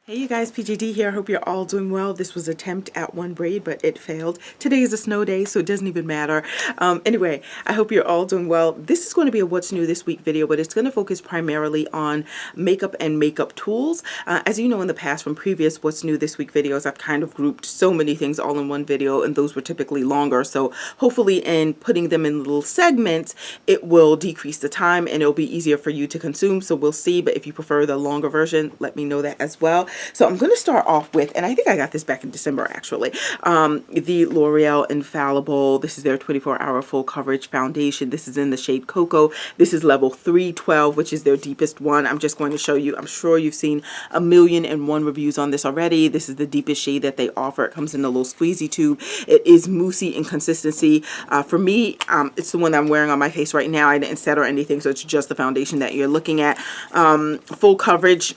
Hey you guys, PJD here. I hope you're all doing well. This was an attempt at one braid, but it failed. Today is a snow day, so it doesn't even matter. Anyway, I hope you're all doing well. This is going to be a What's New This Week video, but it's going to focus primarily on makeup and makeup tools. As you know, in the past from previous What's New This Week videos, I've kind of grouped so many things all in one video, and those were typically longer. So hopefully in putting them in little segments, it will decrease the time and it'll be easier for you to consume. So we'll see, but if you prefer the longer version, let me know that as well. So I'm going to start off with, and I think I got this back in December actually, the L'Oreal Infallible. This is their 24-hour full coverage foundation. This is in the shade Cocoa. This is level 312, which is their deepest one. I'm just going to show you. I'm sure you've seen 1,000,001 reviews on this already. This is the deepest shade that they offer. It comes in a little squeezy tube. It is moussey in consistency. For me, it's the one I'm wearing on my face right now. I didn't set or anything, so it's just the foundation that you're looking at. Full coverage.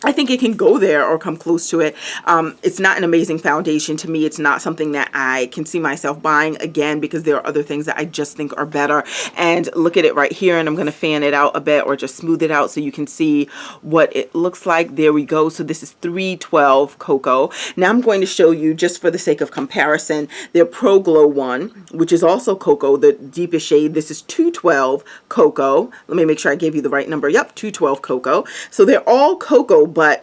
I think it can go there or come close to it. It's not an amazing foundation to me. It's not something that I can see myself buying again because there are other things that I just think are better. And look at it right here, and I'm going to fan it out a bit or just smooth it out so you can see what it looks like. There we go. So this is 312 Cocoa. Now I'm going to show you, just for the sake of comparison, their Pro Glow one, which is also Cocoa, the deepest shade. This is 212 Cocoa. Let me make sure I gave you the right number. Yep, 212 Cocoa. So they're all Cocoa, but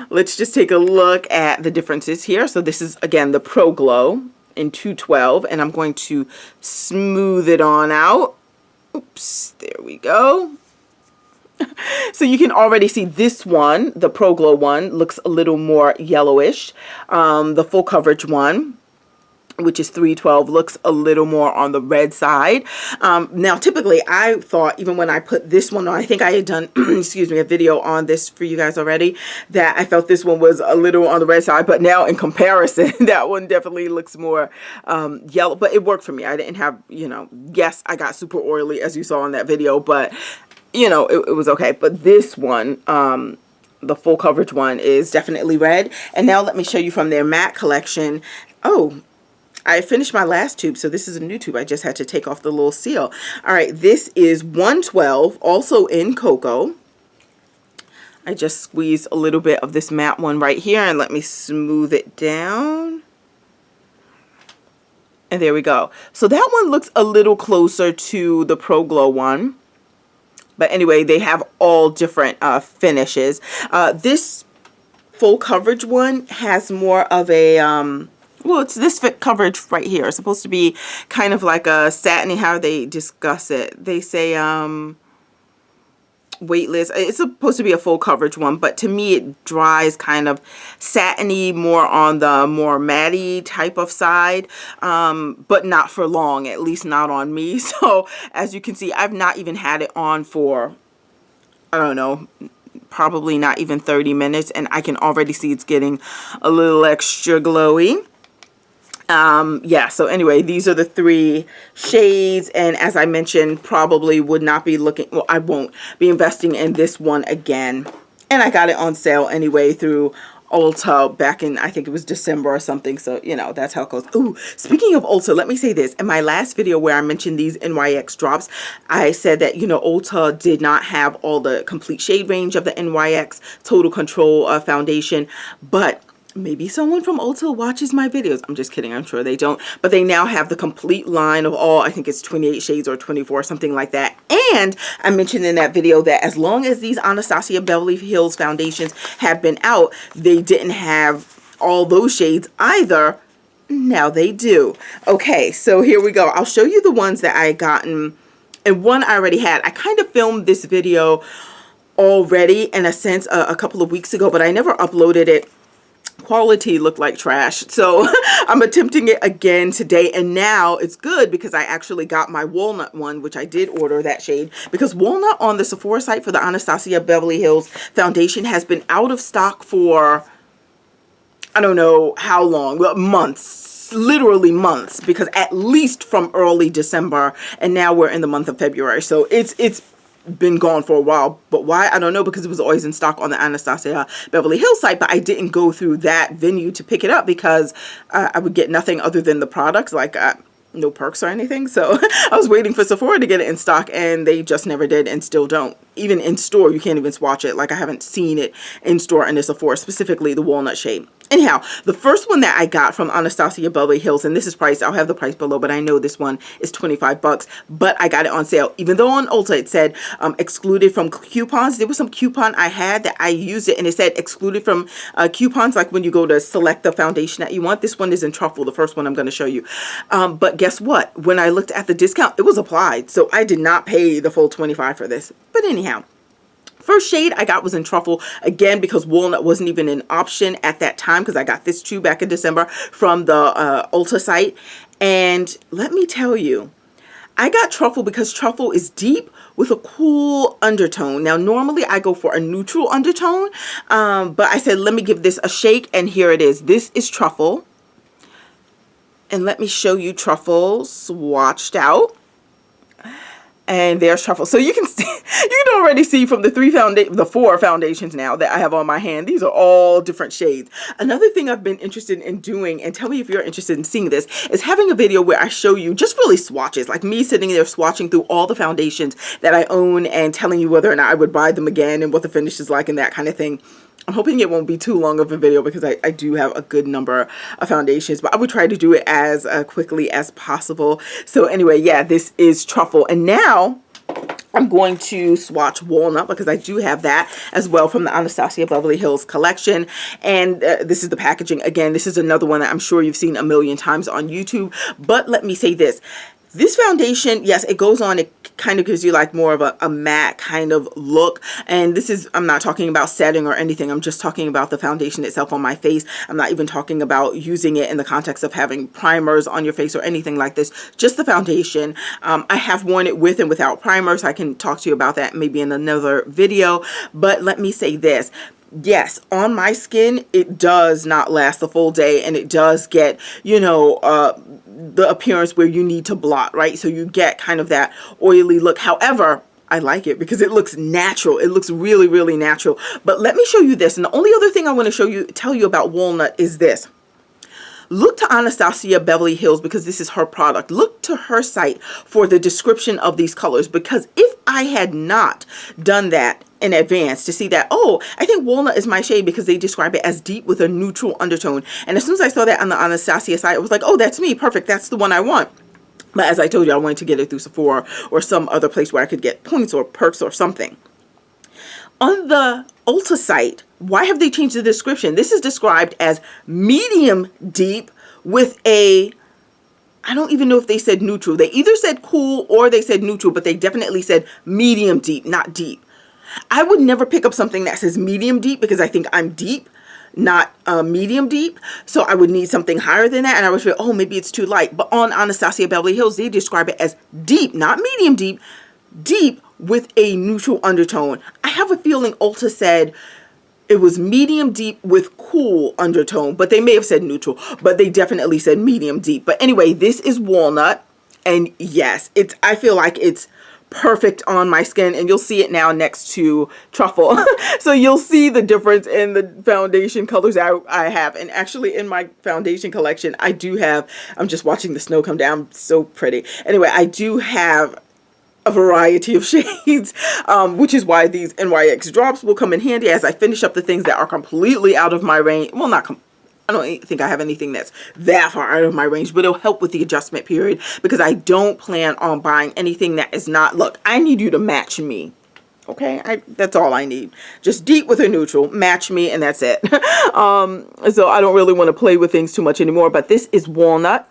let's just take a look at the differences here. So this is, again, the Pro Glow in 212, and I'm going to smooth it on out. Oops, there we go. So you can already see this one, the Pro Glow one, looks a little more yellowish. The full coverage one, which is 312, looks a little more on the red side. Now, typically, I thought, even when I put this one on, I think I had done, excuse me, a video on this for you guys already, that I felt this one was a little on the red side, but now in comparison, that one definitely looks more yellow, but it worked for me. I didn't have, you know, yes, I got super oily, as you saw in that video, but, you know, it was okay. But this one, the full coverage one, is definitely red. And now let me show you from their matte collection. Oh, I finished my last tube, so this is a new tube. I just had to take off the little seal. All right, this is 112, also in Cocoa. I just squeezed a little bit of this matte one right here, and let me smooth it down. And there we go. So that one looks a little closer to the Pro Glow one. But anyway, they have all different finishes. This full coverage one has more of a... well, it's this fit coverage right here. It's supposed to be kind of like a satiny, how they discuss it. They say weightless. It's supposed to be a full coverage one, but to me it dries kind of satiny, more on the more matty type of side, but not for long, at least not on me. So as you can see, I've not even had it on for, I don't know, probably not even 30 minutes, and I can already see it's getting a little extra glowy. Yeah, so anyway, these are the three shades, and as I mentioned, probably would not be looking, well, I won't be investing in this one again, and I got it on sale anyway through Ulta back in, I think it was December or something, so, you know, that's how it goes. Ooh, speaking of Ulta, let me say this. In my last video where I mentioned these NYX drops, I said that, you know, Ulta did not have all the complete shade range of the NYX Total Control foundation, but maybe someone from Ulta watches my videos. I'm just kidding. I'm sure they don't. But they now have the complete line of all, I think it's 28 shades or 24, something like that. And I mentioned in that video that as long as these Anastasia Beverly Hills foundations have been out, they didn't have all those shades either. Now they do. Okay, so here we go. I'll show you the ones that I gotten. And one I already had. I kind of filmed this video already, in a sense, a couple of weeks ago, but I never uploaded it. Quality looked like trash, so I'm attempting it again today, and now it's good because I actually got my walnut one, which I did order that shade, because walnut on the Sephora site for the Anastasia Beverly Hills foundation has been out of stock for, I don't know how long, well, months, literally months, because at least from early December, and now we're in the month of February, so it's been gone for a while. But why? I don't know, because it was always in stock on the Anastasia Beverly Hills site, but I didn't go through that venue to pick it up because I would get nothing other than the products. Like no perks or anything. So I was waiting for Sephora to get it in stock, and they just never did and still don't. Even in store, you can't even swatch it. Like, I haven't seen it in store in a Sephora, specifically the walnut shade. Anyhow, the first one that I got from Anastasia Beverly Hills, and this is priced, I'll have the price below, but I know this one is 25 bucks, but I got it on sale. Even though on Ulta it said excluded from coupons, there was some coupon I had that I used it, and it said excluded from coupons, like when you go to select the foundation that you want. This one is in Truffle, the first one I'm going to show you. But guess what? When I looked at the discount, it was applied, so I did not pay the full 25 for this. But anyhow, first shade I got was in Truffle, again, because walnut wasn't even an option at that time, because I got this too back in December from the Ulta site. And let me tell you, I got Truffle because Truffle is deep with a cool undertone. Now, normally I go for a neutral undertone, but I said, let me give this a shake, and here it is. This is Truffle. And let me show you Truffle swatched out. And there's Truffle. So you can see, you can already see from the four foundations now that I have on my hand. These are all different shades. Another thing I've been interested in doing, and tell me if you're interested in seeing this, is having a video where I show you just really swatches, like me sitting there swatching through all the foundations that I own and telling you whether or not I would buy them again and what the finish is like and that kind of thing. I'm hoping it won't be too long of a video because I do have a good number of foundations, but I would try to do it as quickly as possible. So anyway, yeah, this is Truffle. And now I'm going to swatch Walnut because I do have that as well from the Anastasia Beverly Hills collection. And this is the packaging. Again, this is another one that I'm sure you've seen a million times on YouTube. But let me say this. This foundation, yes, it goes on, it kind of gives you like more of a matte kind of look. And this is, I'm not talking about setting or anything. I'm just talking about the foundation itself on my face. I'm not even talking about using it in the context of having primers on your face or anything like this. Just the foundation. I have worn it with and without primers. I can talk to you about that maybe in another video. But let me say this. Yes, on my skin, it does not last the full day, and it does get, you know, the appearance where you need to blot, right? So you get kind of that oily look. However, I like it because it looks natural. It looks really, really natural. But let me show you this. And the only other thing I want to tell you about Walnut is this. Look to Anastasia Beverly Hills because this is her product. Look to her site for the description of these colors, because if I had not done that in advance to see that, oh, I think Walnut is my shade because they describe it as deep with a neutral undertone. And as soon as I saw that on the Anastasia site, I was like, oh, that's me. Perfect. That's the one I want. But as I told you, I wanted to get it through Sephora or some other place where I could get points or perks or something. On the Ulta site, why have they changed the description? This is described as medium deep with a, I don't even know if they said neutral. They either said cool or they said neutral, but they definitely said medium deep, not deep. I would never pick up something that says medium deep because I think I'm deep, not medium deep. So I would need something higher than that. And I would feel, oh, maybe it's too light. But on Anastasia Beverly Hills, they describe it as deep, not medium deep, deep with a neutral undertone. I have a feeling Ulta said it was medium deep with cool undertone, but they may have said neutral, but they definitely said medium deep. But anyway, this is Walnut. And yes, I feel like it's perfect on my skin, and you'll see it now next to Truffle. So you'll see the difference in the foundation colors I have. And actually in my foundation collection, I do have, I'm just watching the snow come down, so pretty. Anyway, I do have a variety of shades, which is why these NYX drops will come in handy as I finish up the things that are completely out of my range. Well, I don't think I have anything that's that far out of my range, but it'll help with the adjustment period because I don't plan on buying anything that is not, look, I need you to match me. Okay, that's all I need. Just deep with a neutral, match me, and that's it. So I don't really want to play with things too much anymore, but this is Walnut.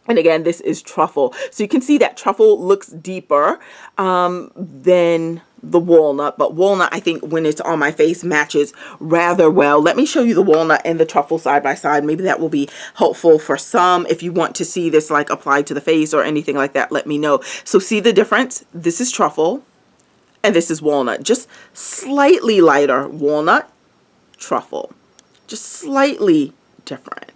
And again, this is Truffle. So you can see that Truffle looks deeper than the Walnut. But Walnut, I think, when it's on my face, matches rather well. Let me show you the Walnut and the Truffle side by side. Maybe that will be helpful for some. If you want to see this like applied to the face or anything like that, let me know. So see the difference? This is Truffle and this is Walnut. Just slightly lighter Walnut, Truffle. Just slightly different.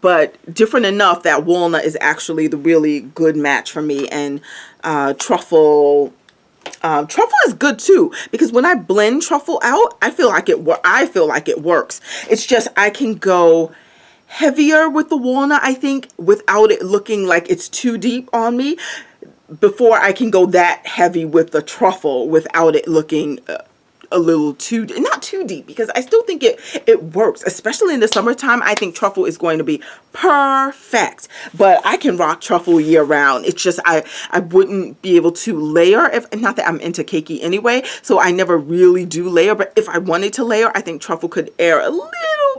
But different enough that Walnut is actually the really good match for me. And Truffle is good too, because when I blend Truffle out, I feel like it works. It's just I can go heavier with the walnut, I think, without it looking like it's too deep on me, before I can go that heavy with the truffle without it looking a little too, not too deep, because I still think it works, especially in the summertime. I think truffle is going to be perfect, but I can rock truffle year round. It's just I wouldn't be able to layer, if not that I'm into cakey anyway, so I never really do layer. But if I wanted to layer, I think truffle could err a little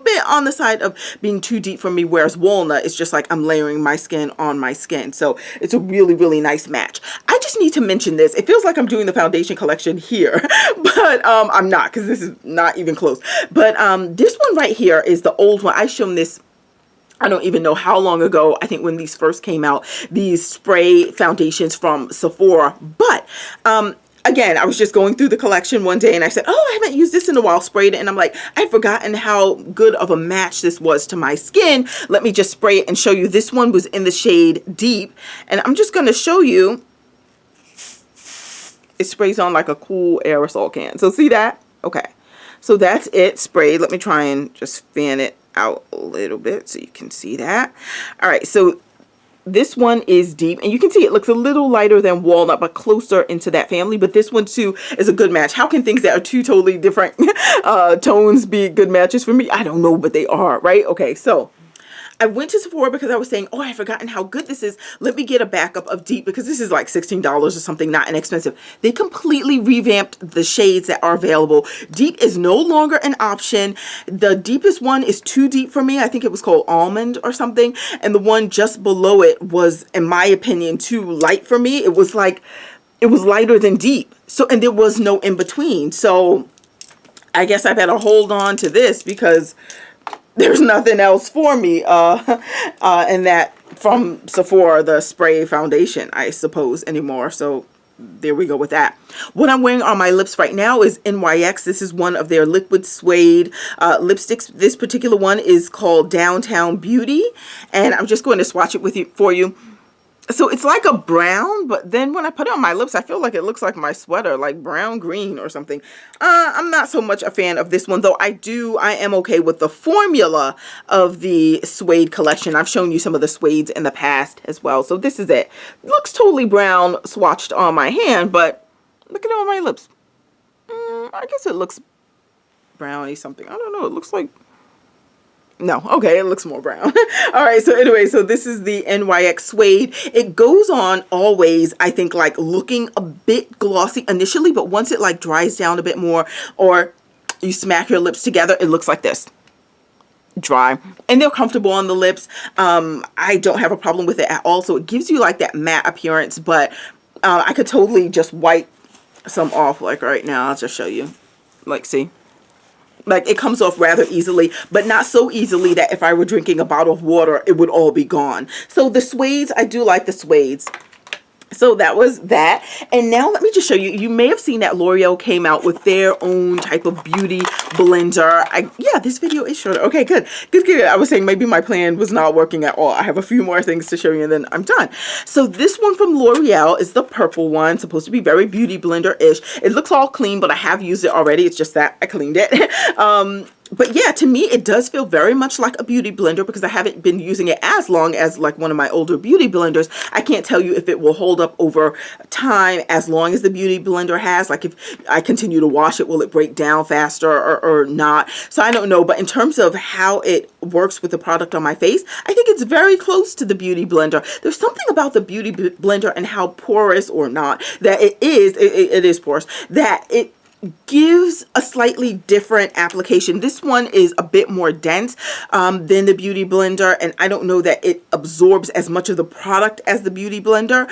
bit on the side of being too deep for me, whereas walnut is just like I'm layering my skin on my skin. So it's a really nice match. I just need to mention this. It feels like I'm doing the foundation collection here, but I'm not, because this is not even close. But this one right here is the old one. I shown this, I don't even know how long ago. I think when these first came out, these spray foundations from Sephora. But again, I was just going through the collection one day and I said, oh, I haven't used this in a while, sprayed it. And I'm like, I've forgotten how good of a match this was to my skin. Let me just spray it and show you. This one was in the shade Deep. And I'm just going to show you. It sprays on like a cool aerosol can. So see that? Okay. So that's it sprayed. Let me try and just fan it out a little bit so you can see that. All right. So this one is Deep, and you can see it looks a little lighter than walnut, but closer into that family. But this one too is a good match. How can things that are two totally different tones be good matches for me? I don't know, but they are, right? Okay, so I went to Sephora because I was saying, oh, I've forgotten how good this is. Let me get a backup of Deep, because this is like $16 or something, not inexpensive. They completely revamped the shades that are available. Deep is no longer an option. The deepest one is too deep for me. I think it was called Almond or something. And the one just below it was, in my opinion, too light for me. It was like, it was lighter than Deep. So, and there was no in between. So I guess I better hold on to this, because there's nothing else for me and that from Sephora, the spray foundation, I suppose, anymore. So there we go with that. What I'm wearing on my lips right now is NYX. This is one of their liquid suede lipsticks. This particular one is called Downtown Beauty, and I'm just going to swatch it with you for you. So it's like a brown, but then when I put it on my lips, I feel like it looks like my sweater, like brown green or something. I'm not so much a fan of this one, though. I am okay with the formula of the suede collection. I've shown you some of the suedes in the past as well. So this is it. Looks totally brown swatched on my hand, but look at it on my lips. I guess it looks browny something. I don't know. It looks like, no, okay, it looks more brown. All right, so anyway, so this is the NYX suede. It goes on always, I think, like looking a bit glossy initially, but once it like dries down a bit more, or you smack your lips together, it looks like this. Dry, and they're comfortable on the lips. I don't have a problem with it at all. So it gives you like that matte appearance, but I could totally just wipe some off like right now. I'll just show you. Like, see? Like, it comes off rather easily, but not so easily that if I were drinking a bottle of water, it would all be gone. So the suedes, I do like the suedes. So that was that. And now let me just show you. You may have seen that L'Oreal came out with their own type of beauty blender. Yeah, this video is shorter. Okay, good. Good. I was saying maybe my plan was not working at all. I have a few more things to show you and then I'm done. So this one from L'Oreal is the purple one. Supposed to be very beauty blender-ish. It looks all clean, but I have used it already. It's just that I cleaned it. But yeah, to me, it does feel very much like a beauty blender, because I haven't been using it as long as like one of my older beauty blenders. I can't tell you if it will hold up over time as long as the beauty blender has. Like, if I continue to wash it, will it break down faster or not? So I don't know. But in terms of how it works with the product on my face, I think it's very close to the beauty blender. There's something about the beauty blender and how porous or not that it is porous, that it gives a slightly different application. This one is a bit more dense than the beauty blender, and I don't know that it absorbs as much of the product as the beauty blender,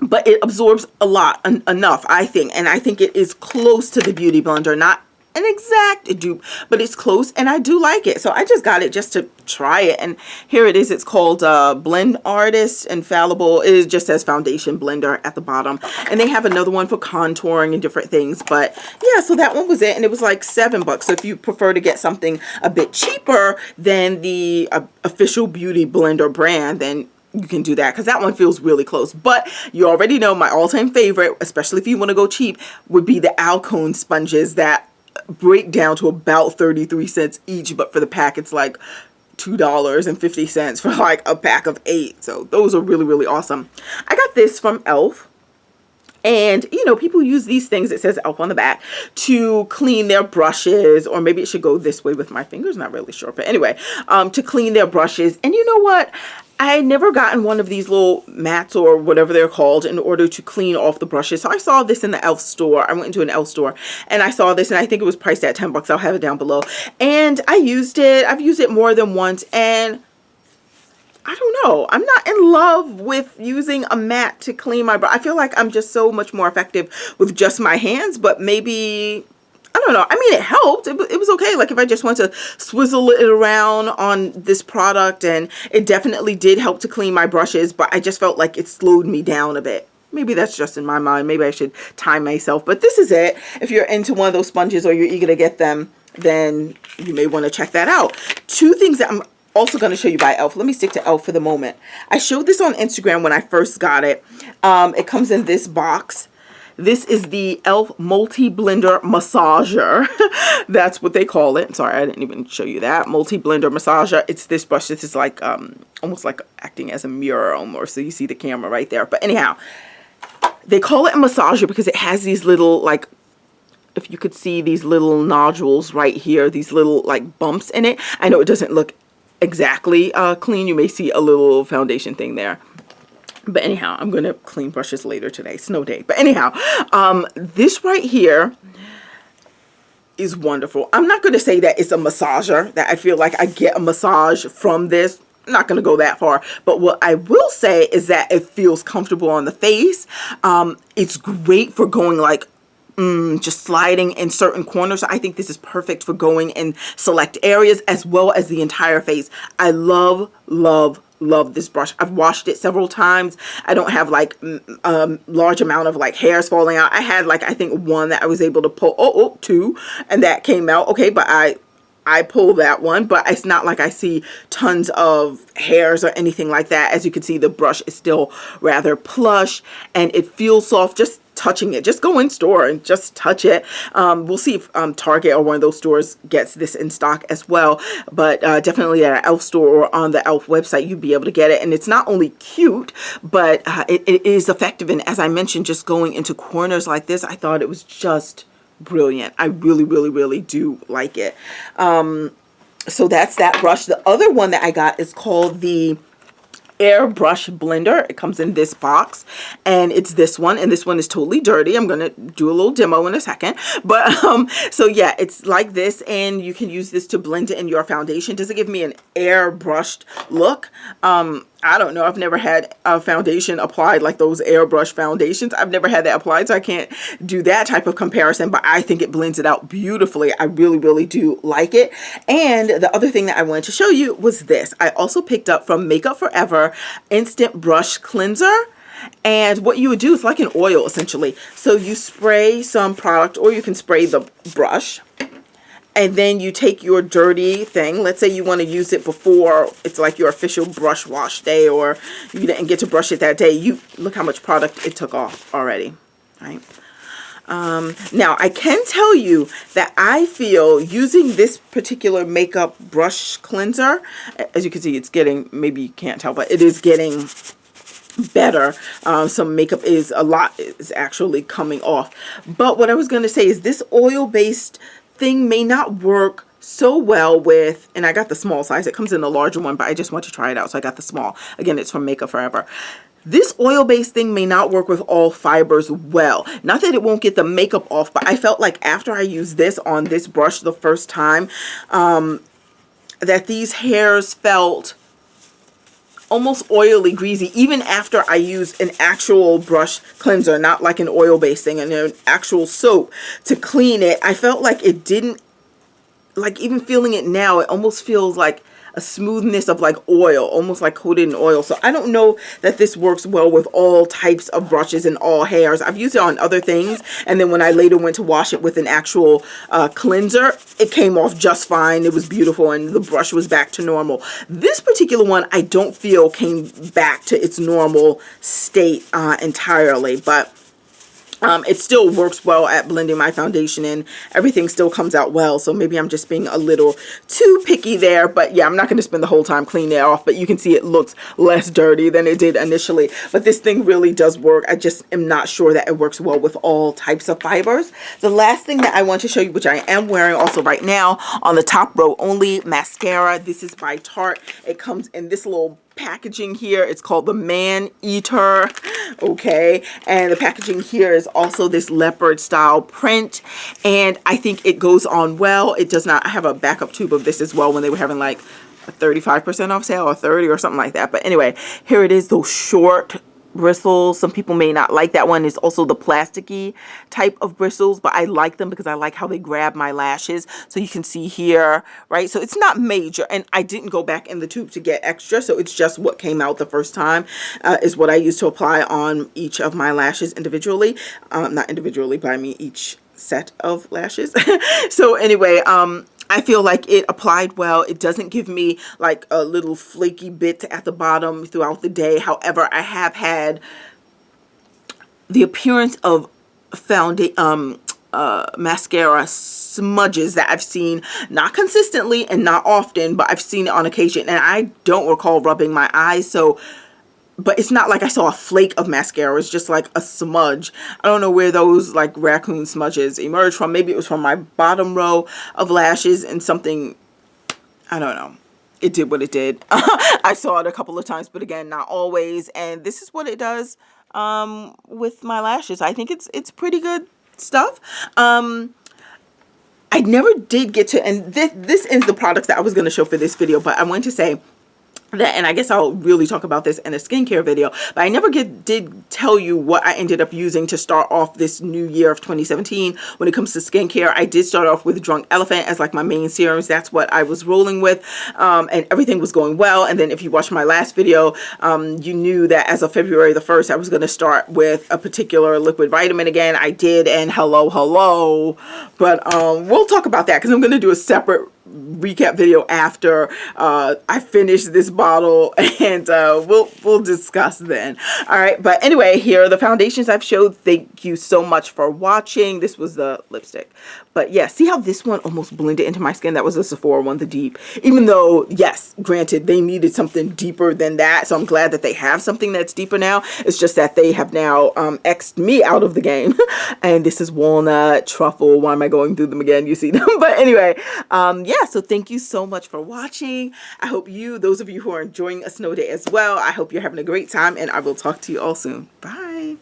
but it absorbs a lot, enough, I think, and I think it is close to the beauty blender. Not an exact dupe, but it's close, and I do like it. So I just got it just to try it, and here it is. It's called Blend Artist Infallible. It just says Foundation Blender at the bottom, and they have another one for contouring and different things. But yeah, so that one was it, and it was like $7. So if you prefer to get something a bit cheaper than the official beauty blender brand, then you can do that, because that one feels really close. But you already know my all-time favorite, especially if you want to go cheap, would be the Alcone sponges that break down to about 33 cents each, but for the pack it's like $2.50 for like a pack of 8. So those are really, really awesome. I got this from Elf. And, you know, people use these things, it says Elf on the back, to clean their brushes, or maybe it should go this way with my fingers, not really sure. But anyway, to clean their brushes. And you know what? I never gotten one of these little mats or whatever they're called in order to clean off the brushes. So I saw this in the Elf store. I went into an Elf store and I saw this, and I think it was priced at 10 bucks. I'll have it down below. And I used it. I've used it more than once, and I don't know. I'm not in love with using a mat to clean my brush. I feel like I'm just so much more effective with just my hands, but maybe, I don't know. I mean, it helped. It was okay. Like if I just want to swizzle it around on this product, and it definitely did help to clean my brushes, but I just felt like it slowed me down a bit. Maybe that's just in my mind. Maybe I should time myself, but this is it. If you're into one of those sponges or you're eager to get them, then you may want to check that out. Two things that I'm also going to show you by Elf. Let me stick to Elf for the moment. I showed this on Instagram when I first got it. It comes in this box. This is the Elf Multi-Blender Massager. That's what they call it. Sorry, I didn't even show you that. Multi-Blender Massager. It's this brush. This is like almost like acting as a mirror almost. So you see the camera right there. But anyhow, they call it a massager because it has these little, like, if you could see these little nodules right here, these little like bumps in it. I know it doesn't look exactly clean. You may see a little foundation thing there, but anyhow, I'm gonna clean brushes later today, snow day. But anyhow, this right here is wonderful. I'm not gonna say that it's a massager, that I feel like I get a massage from this. I'm not gonna go that far, but what I will say is that it feels comfortable on the face. It's great for going like just sliding in certain corners. I think this is perfect for going in select areas as well as the entire face. I love, love, love this brush. I've washed it several times. I don't have like a large amount of like hairs falling out. I had like, I think one that I was able to pull, two, and that came out. Okay, but I pull that one, but it's not like I see tons of hairs or anything like that. As you can see, the brush is still rather plush and it feels soft just touching it. Just go in store and just touch it. We'll see if Target or one of those stores gets this in stock as well, but definitely at an Elf store or on the Elf website, you'd be able to get it. And it's not only cute, but it is effective. And as I mentioned, just going into corners like this, I thought it was just brilliant. I really, really, really do like it. So that's that brush. The other one that I got is called the Airbrush Blender. It comes in this box, and it's this one, and this one is totally dirty. I'm gonna do a little demo in a second, but so yeah, it's like this, and you can use this to blend it in your foundation. Does it give me an airbrushed look? I don't know. I've never had a foundation applied like those airbrush foundations. I've never had that applied, so I can't do that type of comparison, but I think it blends it out beautifully. I really, really do like it. And the other thing that I wanted to show you was this. I also picked up from Makeup Forever Instant Brush Cleanser. And what you would do is like an oil essentially. So you spray some product, or you can spray the brush. And then you take your dirty thing. Let's say you want to use it before it's like your official brush wash day, or you didn't get to brush it that day. You look how much product it took off already, right? Now I can tell you that I feel using this particular makeup brush cleanser, as you can see, it's getting, maybe you can't tell, but it is getting better. Some makeup is actually coming off. But what I was going to say is this oil-based thing may not work so well with, and I got the small size. It comes in a larger one, but I just want to try it out, so I got the small. Again, it's from Makeup Forever. This oil-based thing may not work with all fibers well. Not that it won't get the makeup off, but I felt like after I used this on this brush the first time, that these hairs felt almost oily, greasy, even after I used an actual brush cleanser, not like an oil-based thing, and an actual soap to clean it. I felt like it didn't, like even feeling it now, it almost feels like a smoothness of like oil, almost like coated in oil. So I don't know that this works well with all types of brushes and all hairs. I've used it on other things, and then when I later went to wash it with an actual cleanser, it came off just fine. It was beautiful, and the brush was back to normal. This particular one I don't feel came back to its normal state entirely, but It still works well at blending my foundation in. Everything still comes out well, so maybe I'm just being a little too picky there. But yeah, I'm not going to spend the whole time cleaning it off, but you can see it looks less dirty than it did initially. But this thing really does work. I just am not sure that it works well with all types of fibers. The last thing that I want to show you, which I am wearing also right now on the top row only, mascara. This is by Tarte. It comes in this little packaging here. It's called the Man Eater. Okay, and the packaging here is also this leopard style print, and I think it goes on well. It does not have a backup tube of this as well when they were having like a 35% off sale or 30 or something like that. But anyway, here it is, those short bristles. Some people may not like that one. It's also the plasticky type of bristles, but I like them because I like how they grab my lashes. So you can see here, right? So it's not major, and I didn't go back in the tube to get extra, so it's just what came out the first time is what I used to apply on each of my lashes individually. Not individually, but I mean each set of lashes. So anyway, I feel like it applied well. It doesn't give me like a little flaky bit at the bottom throughout the day. However, I have had the appearance of mascara smudges that I've seen, not consistently and not often, but I've seen it on occasion, and I don't recall rubbing my eyes, so but it's not like I saw a flake of mascara. It's just like a smudge. I don't know where those like raccoon smudges emerged from. Maybe it was from my bottom row of lashes and something, I don't know. It did what it did. I saw it a couple of times, but again, not always. And this is what it does with my lashes. I think it's pretty good stuff. I never did get to, and this ends the products that I was going to show for this video, but I want to say that, and I guess I'll really talk about this in a skincare video, but I never did tell you what I ended up using to start off this new year of 2017 when it comes to skincare. I did start off with Drunk Elephant as like my main serums. That's what I was rolling with, and everything was going well. And then if you watched my last video, you knew that as of February the 1st, I was going to start with a particular liquid vitamin again. I did, and hello, but we'll talk about that because I'm going to do a separate recap video after I finish this bottle, and we'll discuss then. All right, but anyway, here are the foundations I've showed. Thank you so much for watching. This was the lipstick, but yeah, see how this one almost blended into my skin? That was a Sephora one, the deep, even though yes, granted they needed something deeper than that, so I'm glad that they have something that's deeper now. It's just that they have now X'd me out of the game. And this is walnut, truffle. Why am I going through them again? You see them. But anyway, yeah, so thank you so much for watching. I hope those of you who are enjoying a snow day as well, I hope you're having a great time, and I will talk to you all soon. Bye.